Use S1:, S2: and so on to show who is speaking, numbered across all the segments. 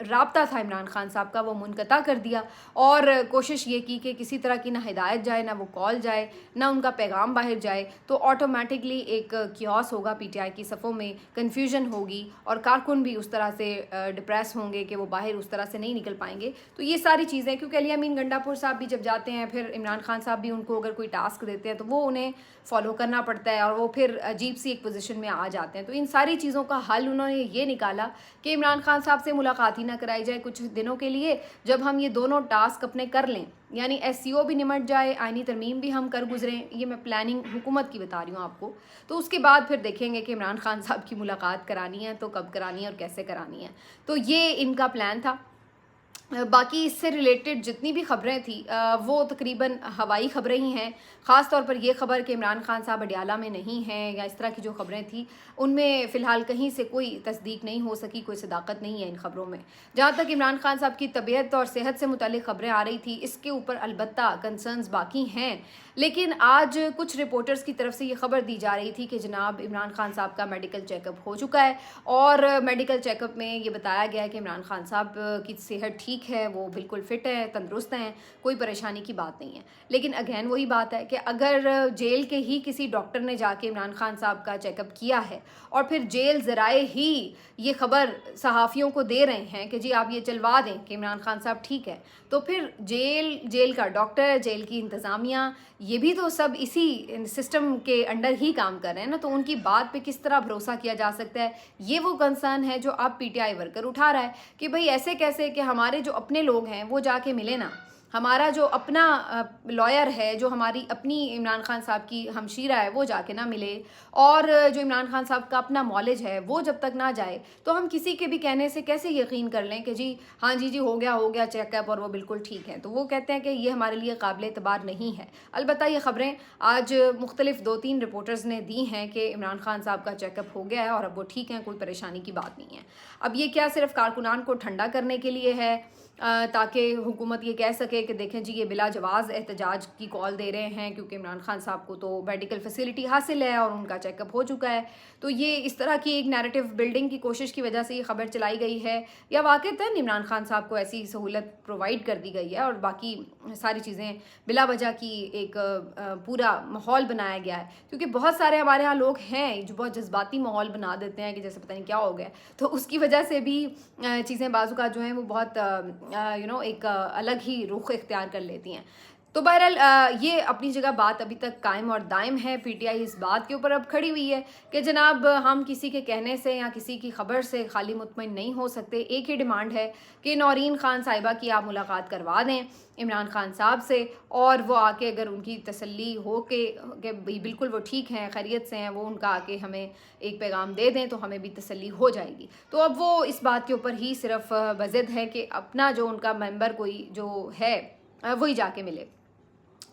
S1: رابطہ تھا عمران خان صاحب کا وہ منقطع کر دیا، اور کوشش یہ کی کہ کسی طرح کی نہ ہدایت جائے، نہ وہ کال جائے، نہ ان کا پیغام باہر جائے، تو آٹومیٹکلی ایک کیوس ہوگا پی ٹی آئی کی صفوں میں، کنفیوژن ہوگی، اور کارکن بھی اس طرح سے ڈپریس ہوں گے کہ وہ باہر اس طرح سے نہیں نکل پائیں گے۔ تو یہ ساری چیزیں، کیونکہ علی امین گنڈا پور صاحب بھی جب جاتے ہیں، پھر عمران خان صاحب بھی ان کو اگر کوئی ٹاسک دیتے ہیں تو وہ انہیں فالو کرنا پڑتا ہے، اور وہ پھر عجیب سی ایک پوزیشن میں آ جاتے ہیں۔ تو ان ساری چیزوں کا حل انہوں نے یہ نکالا کہ عمران خان صاحب سے ملاقات ہی نہ کرائی جائے کچھ دنوں کے لیے، جب ہم یہ دونوں ٹاسک اپنے کر لیں، یعنی ایس سی او بھی نمٹ جائے، آئینی ترمیم بھی ہم کر گزریں، یہ میں پلاننگ حکومت کی بتا رہی ہوں آپ کو، تو اس کے بعد پھر دیکھیں گے کہ عمران خان صاحب کی ملاقات کرانی ہے تو کب کرانی ہے اور کیسے کرانی ہے۔ تو یہ ان کا پلان تھا۔ باقی اس سے ریلیٹڈ جتنی بھی خبریں تھیں وہ تقریباً ہوائی خبریں ہی ہیں، خاص طور پر یہ خبر کہ عمران خان صاحب اڈیالہ میں نہیں ہیں، یا اس طرح کی جو خبریں تھیں ان میں فی الحال کہیں سے کوئی تصدیق نہیں ہو سکی، کوئی صداقت نہیں ہے ان خبروں میں۔ جہاں تک عمران خان صاحب کی طبیعت اور صحت سے متعلق خبریں آ رہی تھی، اس کے اوپر البتہ کنسرنز باقی ہیں، لیکن آج کچھ رپورٹرز کی طرف سے یہ خبر دی جا رہی تھی کہ جناب عمران خان صاحب کا میڈیکل چیک اپ ہو چکا ہے، اور میڈیکل چیک اپ میں یہ بتایا گیا ہے کہ عمران خان صاحب کی صحت ٹھیک ہے، وہ بالکل فٹ ہے، تندرست ہیں، کوئی پریشانی کی بات نہیں ہے۔ لیکن اگین وہی بات ہے کہ اگر جیل کے ہی کسی ڈاکٹر نے جا کے عمران خان صاحب کا چیک اپ کیا ہے، اور پھر جیل ذرائع ہی یہ خبر صحافیوں کو دے رہے ہیں کہ جی آپ یہ چلوا دیں کہ عمران خان صاحب ٹھیک ہے، تو پھر جیل کا ڈاکٹر، جیل کی انتظامیہ، یہ بھی تو سب اسی سسٹم کے انڈر ہی کام کر رہے ہیں نا، تو ان کی بات پہ کس طرح بھروسہ کیا جا سکتا ہے؟ یہ وہ کنسرن ہے جو اب پی ٹی آئی ورکر اٹھا رہا ہے کہ بھئی ایسے کیسے کہ ہمارے جو اپنے لوگ ہیں وہ جا کے ملے نا، ہمارا جو اپنا لائر ہے، جو ہماری اپنی عمران خان صاحب کی ہمشیرہ ہے، وہ جا کے نہ ملے، اور جو عمران خان صاحب کا اپنا معالج ہے وہ جب تک نہ جائے، تو ہم کسی کے بھی کہنے سے کیسے یقین کر لیں کہ جی ہاں جی ہو گیا چیک اپ اور وہ بالکل ٹھیک ہے؟ تو وہ کہتے ہیں کہ یہ ہمارے لیے قابل اعتبار نہیں ہے۔ البتہ یہ خبریں آج مختلف 2-3 رپورٹرز نے دی ہیں کہ عمران خان صاحب کا چیک اپ ہو گیا ہے اور اب وہ ٹھیک ہیں، کوئی پریشانی کی بات نہیں ہے۔ اب یہ کیا صرف کارکنان کو ٹھنڈا کرنے کے لیے ہے تاکہ حکومت یہ کہہ سکے کہ دیکھیں جی یہ بلا جواز احتجاج کی کال دے رہے ہیں کیونکہ عمران خان صاحب کو تو میڈیکل فیسلٹی حاصل ہے اور ان کا چیک اپ ہو چکا ہے؟ تو یہ اس طرح کی ایک نیریٹو بلڈنگ کی کوشش کی وجہ سے یہ خبر چلائی گئی ہے، یا واقعتاً عمران خان صاحب کو ایسی سہولت پرووائڈ کر دی گئی ہے اور باقی ساری چیزیں بلا وجہ کی ایک پورا ماحول بنایا گیا ہے؟ کیونکہ بہت سارے ہمارے ہاں لوگ ہیں جو بہت جذباتی ماحول بنا دیتے ہیں کہ جیسے پتہ نہیں کیا ہو گیا، تو اس کی وجہ سے بھی چیزیں بعض اوقات جو ہیں وہ بہت ایک الگ ہی رخ اختیار کر لیتی ہیں۔ تو بہرحال یہ اپنی جگہ بات ابھی تک قائم اور دائم ہے۔ پی ٹی آئی اس بات کے اوپر اب کھڑی ہوئی ہے کہ جناب ہم کسی کے کہنے سے یا کسی کی خبر سے خالی مطمئن نہیں ہو سکتے۔ ایک ہی ڈیمانڈ ہے کہ نورین خان صاحبہ کی آپ ملاقات کروا دیں عمران خان صاحب سے، اور وہ آ کے اگر ان کی تسلی ہو کہ بالکل وہ ٹھیک ہیں، خیریت سے ہیں، وہ ان کا آ کے ہمیں ایک پیغام دے دیں تو ہمیں بھی تسلی ہو جائے گی۔ تو اب وہ اس بات کے اوپر ہی صرف بضد ہے کہ اپنا جو ان کا ممبر کوئی جو ہے وہی جا کے ملے،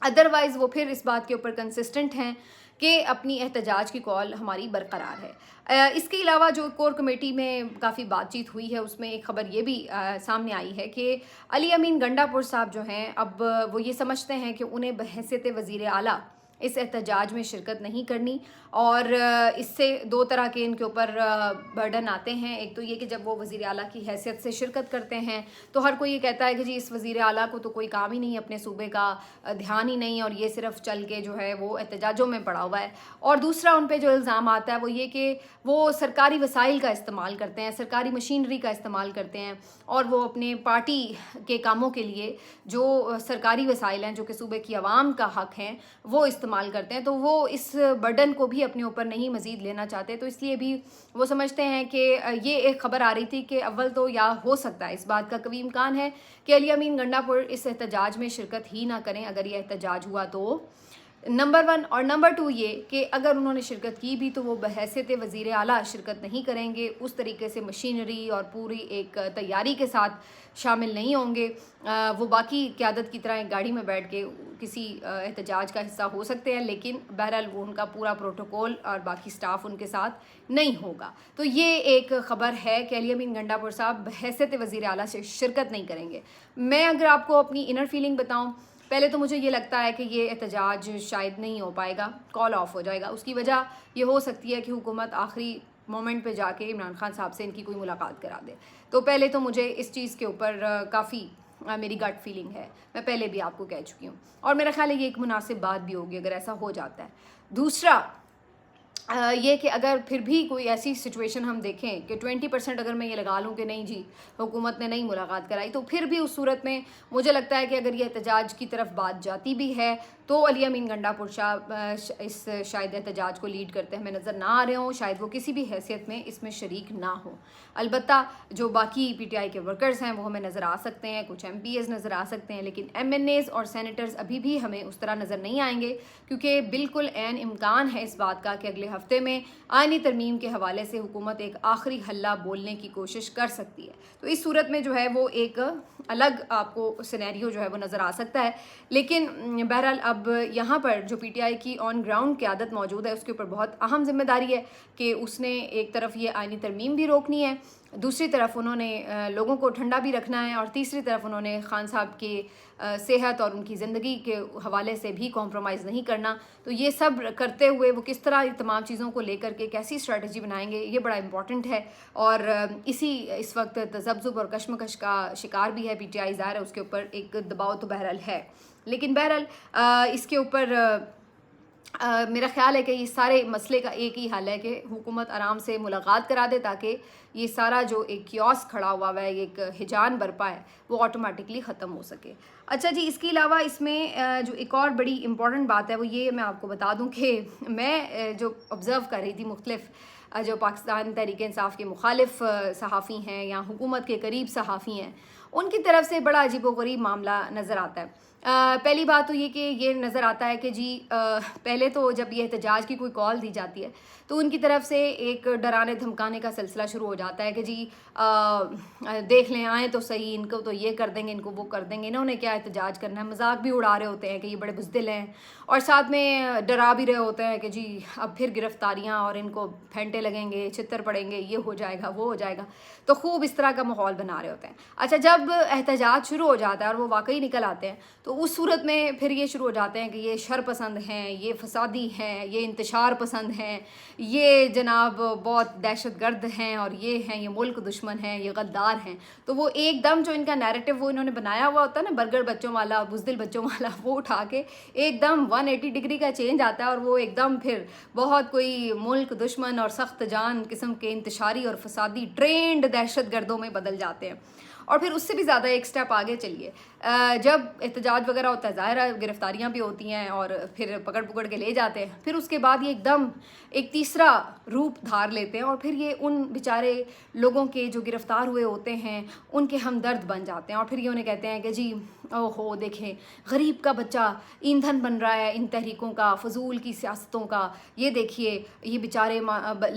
S1: ادروائز وہ پھر اس بات کے اوپر کنسسٹنٹ ہیں کہ اپنی احتجاج کی کال ہماری برقرار ہے۔ اس کے علاوہ جو کور کمیٹی میں کافی بات چیت ہوئی ہے اس میں ایک خبر یہ بھی سامنے آئی ہے کہ علی امین گنڈا پور صاحب جو ہیں اب وہ یہ سمجھتے ہیں کہ انہیں بحیثیت وزیر اعلیٰ اس احتجاج میں شرکت نہیں کرنی، اور اس سے 2 طرح کے ان کے اوپر برڈن آتے ہیں۔ ایک تو یہ کہ جب وہ وزیر اعلیٰ کی حیثیت سے شرکت کرتے ہیں تو ہر کوئی یہ کہتا ہے کہ جی اس وزیر اعلیٰ کو تو کوئی کام ہی نہیں، اپنے صوبے کا دھیان ہی نہیں، اور یہ صرف چل کے جو ہے وہ احتجاجوں میں پڑا ہوا ہے۔ اور دوسرا ان پہ جو الزام آتا ہے وہ یہ کہ وہ سرکاری وسائل کا استعمال کرتے ہیں، سرکاری مشینری کا استعمال کرتے ہیں، اور وہ اپنے پارٹی کے کاموں کے لیے جو سرکاری وسائل ہیں جو کہ صوبے کی عوام کا حق ہیں وہ استعمال کرتے ہیں، تو وہ اس برڈن کو بھی اپنے اوپر نہیں مزید لینا چاہتے۔ تو اس لیے بھی وہ سمجھتے ہیں کہ یہ ایک خبر آ رہی تھی کہ اول تو یا ہو سکتا ہے، اس بات کا قوی امکان ہے کہ علی امین گنڈا پور اس احتجاج میں شرکت ہی نہ کریں اگر یہ احتجاج ہوا تو، نمبر 1، اور نمبر 2 یہ کہ اگر انہوں نے شرکت کی بھی تو وہ بحیثیت وزیر اعلیٰ شرکت نہیں کریں گے، اس طریقے سے مشینری اور پوری ایک تیاری کے ساتھ شامل نہیں ہوں گے۔ وہ باقی قیادت کی طرح ایک گاڑی میں بیٹھ کے کسی احتجاج کا حصہ ہو سکتے ہیں، لیکن بہرحال وہ ان کا پورا پروٹوکول اور باقی سٹاف ان کے ساتھ نہیں ہوگا۔ تو یہ ایک خبر ہے کہ علی امین گنڈا پور صاحب بحیثیت وزیر اعلیٰ سے شرکت نہیں کریں گے۔ میں اگر آپ کو اپنی انر فیلنگ بتاؤں، پہلے تو مجھے یہ لگتا ہے کہ یہ احتجاج شاید نہیں ہو پائے گا، کال آف ہو جائے گا۔ اس کی وجہ یہ ہو سکتی ہے کہ حکومت آخری مومنٹ پہ جا کے عمران خان صاحب سے ان کی کوئی ملاقات کرا دے. تو پہلے تو مجھے اس چیز کے اوپر کافی میری گٹ فیلنگ ہے, میں پہلے بھی آپ کو کہہ چکی ہوں, اور میرا خیال ہے یہ ایک مناسب بات بھی ہوگی اگر ایسا ہو جاتا ہے. دوسرا یہ کہ اگر پھر بھی کوئی ایسی سچویشن ہم دیکھیں کہ 20% اگر میں یہ لگا لوں کہ نہیں جی حکومت نے نہیں ملاقات کرائی, تو پھر بھی اس صورت میں مجھے لگتا ہے کہ اگر یہ احتجاج کی طرف بات جاتی بھی ہے تو علی امین گنڈا پور شاہ اس شاید احتجاج کو لیڈ کرتے ہمیں نظر نہ آ رہے ہوں, شاید وہ کسی بھی حیثیت میں اس میں شریک نہ ہوں. البتہ جو باقی پی ٹی آئی کے ورکرز ہیں وہ ہمیں نظر آ سکتے ہیں, کچھ ایم پی ایز نظر آ سکتے ہیں, لیکن ایم این ایز اور سینیٹرز ابھی بھی ہمیں اس طرح نظر نہیں آئیں گے, کیونکہ بالکل عین امکان ہے اس بات کا کہ اگلے ہفتے میں آئینی ترمیم کے حوالے سے حکومت ایک آخری حلہ بولنے کی کوشش کر سکتی ہے. تو اس صورت میں جو ہے وہ ایک الگ آپ کو سینیریو جو ہے وہ نظر آ سکتا ہے. لیکن بہرحال اب یہاں پر جو پی ٹی آئی کی آن گراؤنڈ قیادت موجود ہے اس کے اوپر بہت اہم ذمہ داری ہے کہ اس نے ایک طرف یہ آئینی ترمیم بھی روکنی ہے, دوسری طرف انہوں نے لوگوں کو ٹھنڈا بھی رکھنا ہے, اور تیسری طرف انہوں نے خان صاحب کی صحت اور ان کی زندگی کے حوالے سے بھی کمپرومائز نہیں کرنا. تو یہ سب کرتے ہوئے وہ کس طرح تمام چیزوں کو لے کر کے کیسی اسٹریٹجی بنائیں گے یہ بڑا امپورٹنٹ ہے, اور اس وقت تذبذب اور کشمکش کا شکار بھی ہے پی ٹی آئی. ظاہر ہے اس کے اوپر ایک دباؤ تو بہرحال ہے, لیکن بہرحال اس کے اوپر میرا خیال ہے کہ یہ سارے مسئلے کا ایک ہی حل ہے کہ حکومت آرام سے ملاقات کرا دے تاکہ یہ سارا جو ایک کیوس کھڑا ہوا ہے, ایک ہجان برپا ہے, وہ آٹومیٹکلی ختم ہو سکے. اچھا جی, اس کے علاوہ اس میں جو ایک اور بڑی امپورٹنٹ بات ہے وہ یہ میں آپ کو بتا دوں کہ میں جو آبزرو کر رہی تھی مختلف جو پاکستان تحریک انصاف کے مخالف صحافی ہیں یا حکومت کے قریب صحافی ہیں, ان کی طرف سے بڑا عجیب و غریب معاملہ نظر آتا ہے. پہلی بات تو یہ کہ یہ نظر آتا ہے کہ جی پہلے تو جب یہ احتجاج کی کوئی کال دی جاتی ہے تو ان کی طرف سے ایک ڈرانے دھمکانے کا سلسلہ شروع ہو جاتا ہے کہ جی دیکھ لیں آئیں تو صحیح, ان کو تو یہ کر دیں گے, ان کو وہ کر دیں گے, انہوں نے کیا احتجاج کرنا ہے. مذاق بھی اڑا رہے ہوتے ہیں کہ یہ بڑے بزدل ہیں, اور ساتھ میں ڈرا بھی رہے ہوتے ہیں کہ جی اب پھر گرفتاریاں اور ان کو پھینٹے لگیں گے, چھتر پڑیں گے, یہ ہو جائے گا, وہ ہو جائے گا. تو خوب اس طرح کا ماحول بنا رہے ہوتے ہیں. اچھا, جب احتجاج شروع ہو جاتا ہے اور وہ واقعی نکل آتے ہیں تو اس صورت میں پھر یہ شروع ہو جاتے ہیں کہ یہ شر پسند ہیں, یہ فسادی ہیں, یہ انتشار پسند ہیں, یہ جناب بہت دہشت گرد ہیں, اور یہ ہیں یہ ملک دشمن ہیں, یہ غدار ہیں. تو وہ ایک دم جو ان کا نیریٹو وہ انہوں نے بنایا ہوا ہوتا ہے نا, برگر بچوں والا, بزدل بچوں والا, وہ اٹھا کے ایک دم 180 ڈگری کا چینج آتا ہے, اور وہ ایک دم پھر بہت کوئی ملک دشمن اور سخت جان قسم کے انتشاری اور فسادی ٹرینڈ دہشت گردوں میں بدل جاتے ہیں. اور پھر اس سے بھی زیادہ ایک سٹیپ آگے چلیے, جب احتجاج وغیرہ ہوتا ہے ظاہر ہے گرفتاریاں بھی ہوتی ہیں اور پھر پکڑ کے لے جاتے ہیں, پھر اس کے بعد یہ ایک دم ایک تیسرا روپ دھار لیتے ہیں, اور پھر یہ ان بیچارے لوگوں کے جو گرفتار ہوئے ہوتے ہیں ان کے ہمدرد بن جاتے ہیں, اور پھر یہ انہیں کہتے ہیں کہ جی او ہو دیکھیں غریب کا بچہ ایندھن بن رہا ہے ان تحریکوں کا, فضول کی سیاستوں کا, یہ دیکھیے یہ بیچارے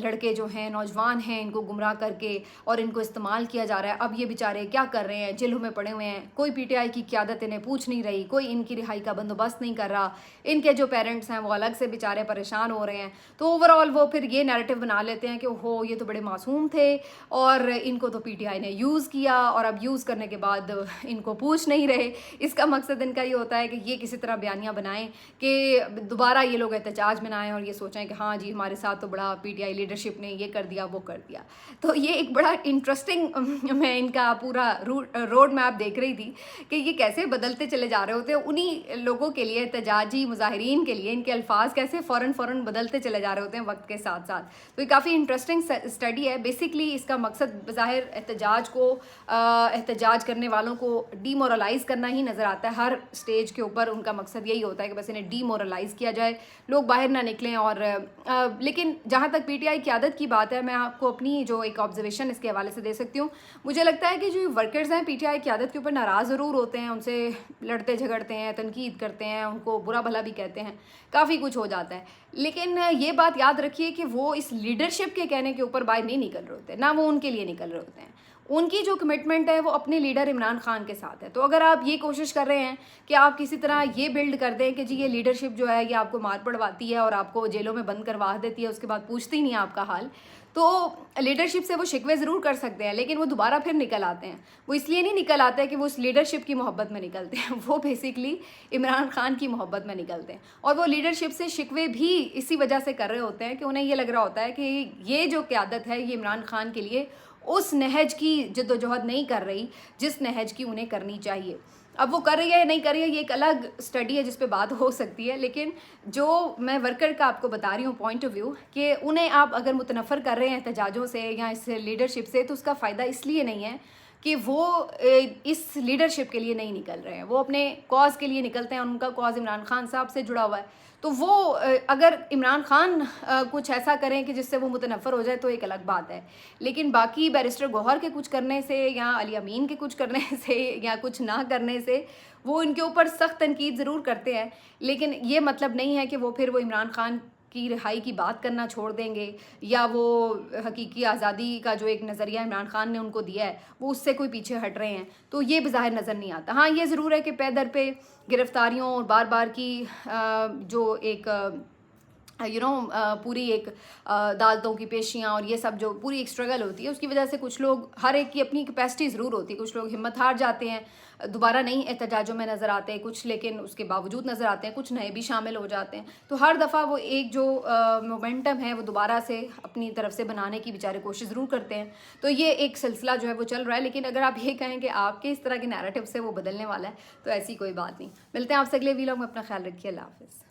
S1: لڑکے جو ہیں نوجوان ہیں ان کو گمراہ کر کے اور ان کو استعمال کیا جا رہا ہے, اب یہ بیچارے کیا کر رہے ہیں, جیلوں میں پڑے ہوئے ہیں, کوئی پی ٹی آئی کی قیادت انہیں پوچھ نہیں رہی, کوئی ان کی رہائی کا بندوبست نہیں کر رہا, ان کے جو پیرنٹس ہیں وہ الگ سے بیچارے پریشان ہو رہے ہیں. تو اوور آل وہ پھر یہ نیریٹو بنا لیتے ہیں کہ ہو یہ تو بڑے معصوم تھے اور ان کو تو پی ٹی آئی نے یوز کیا, اور اب یوز کرنے کے بعد ان کو پوچھ نہیں رہے. اس کا مقصد ان کا یہ ہوتا ہے کہ یہ کسی طرح بیانیاں بنائیں کہ دوبارہ یہ لوگ احتجاج میں آئیں اور یہ سوچیں کہ ہاں جی ہمارے ساتھ تو بڑا پی ٹی آئی لیڈرشپ نے یہ کر دیا وہ کر دیا. تو یہ ایک بڑا انٹرسٹنگ میں ان کا پورا روڈ میپ دیکھ رہی تھی کہ یہ کیسے بدلتے چلے جا رہے ہوتے ہیں انہی لوگوں کے لیے, احتجاجی مظاہرین کے لیے ان کے الفاظ کیسے فوراً بدلتے چلے جا رہے ہوتے ہیں وقت کے ساتھ ساتھ. تو یہ کافی انٹرسٹنگ اسٹڈی ہے. بیسکلی اس کا مقصد بظاہر احتجاج کرنے والوں کو ڈی مورلائز کرنا ہی نظر آتا ہے. ہر سٹیج کے اوپر ان کا مقصد یہی ہوتا ہے کہ بس انہیں ڈی مورلائز کیا جائے, لوگ باہر نہ نکلیں. اور لیکن جہاں تک پی ٹی آئی قیادت کی بات ہے, میں آپ کو اپنی جو ایک آبزرویشن اس کے حوالے سے دے سکتی ہوں. مجھے لگتا ہے کہ جو ورکرز ہیں پی ٹی آئی قیادت کے اوپر ناراض ضرور ہوتے ہیں, ان سے لڑتے جھگڑتے ہیں, تنقید کرتے ہیں, ان کو برا بھلا بھی کہتے ہیں, کافی کچھ ہو جاتا ہے. لیکن یہ بات یاد رکھیے کہ وہ اس لیڈرشپ کے کہنے کے اوپر باہر نہیں نکل رہے ہوتے, نہ وہ ان کے لیے نکل رہے ہوتے ہیں. ان کی جو کمٹمنٹ ہے وہ اپنے لیڈر عمران خان کے ساتھ ہے. تو اگر آپ یہ کوشش کر رہے ہیں کہ آپ کسی طرح یہ بلڈ کر دیں کہ جی یہ لیڈرشپ جو ہے یہ آپ کو مار پڑواتی ہے اور آپ کو جیلوں میں بند کروا دیتی ہے, اس کے بعد پوچھتی نہیں آپ کا حال, تو لیڈرشپ سے وہ شکوے ضرور کر سکتے ہیں لیکن وہ دوبارہ پھر نکل آتے ہیں. وہ اس لیے نہیں نکل آتے کہ وہ اس لیڈرشپ کی محبت میں نکلتے ہیں, وہ بیسکلی عمران خان کی محبت میں نکلتے ہیں. اور وہ لیڈرشپ سے شکوے بھی اسی وجہ سے کر رہے ہوتے ہیں کہ انہیں یہ لگ رہا ہوتا ہے کہ یہ جو قیادت ہے یہ عمران خان کے لیے اس نہج کی جد و جہد نہیں کر رہی جس نہج کی انہیں کرنی چاہیے. اب وہ کر رہی ہے نہیں کر رہی ہے یہ ایک الگ اسٹڈی ہے جس پہ بات ہو سکتی ہے, لیکن جو میں ورکر کا آپ کو بتا رہی ہوں پوائنٹ آف ویو کہ انہیں آپ اگر متنفر کر رہے ہیں احتجاجوں سے یا اس لیڈرشپ سے, تو اس کا فائدہ اس لیے نہیں ہے کہ وہ اس لیڈرشپ کے لیے نہیں نکل رہے ہیں, وہ اپنے کاز کے لیے نکلتے ہیں, ان کا کاز عمران خان صاحب سے جڑا ہوا ہے. تو وہ اگر عمران خان کچھ ایسا کریں کہ جس سے وہ متنفر ہو جائے تو ایک الگ بات ہے, لیکن باقی بیرسٹر گوہر کے کچھ کرنے سے یا علی امین کے کچھ کرنے سے یا کچھ نہ کرنے سے وہ ان کے اوپر سخت تنقید ضرور کرتے ہیں, لیکن یہ مطلب نہیں ہے کہ وہ پھر وہ عمران خان کی رہائی کی بات کرنا چھوڑ دیں گے یا وہ حقیقی آزادی کا جو ایک نظریہ عمران خان نے ان کو دیا ہے وہ اس سے کوئی پیچھے ہٹ رہے ہیں. تو یہ بظاہر نظر نہیں آتا. ہاں یہ ضرور ہے کہ پے در پہ گرفتاریوں اور بار بار کی جو ایک پوری ایک عدالتوں کی پیشیاں اور یہ سب جو پوری ایک اسٹرگل ہوتی ہے اس کی وجہ سے کچھ لوگ, ہر ایک کی اپنی کیپیسٹی ضرور ہوتی ہے, کچھ لوگ ہمت ہار جاتے ہیں, دوبارہ نہیں احتجاجوں میں نظر آتے ہیں کچھ, لیکن اس کے باوجود نظر آتے ہیں, کچھ نئے بھی شامل ہو جاتے ہیں. تو ہر دفعہ وہ ایک جو مومنٹم ہے وہ دوبارہ سے اپنی طرف سے بنانے کی بیچارے کوشش ضرور کرتے ہیں. تو یہ ایک سلسلہ جو ہے وہ چل رہا ہے, لیکن اگر آپ یہ کہیں کہ آپ کے اس طرح کے نیریٹو سے وہ بدلنے والا ہے تو ایسی کوئی بات نہیں. ملتے ہیں آپ سے اگلے ویلاگ میں, اپنا خیال رکھیے, اللہ حافظ.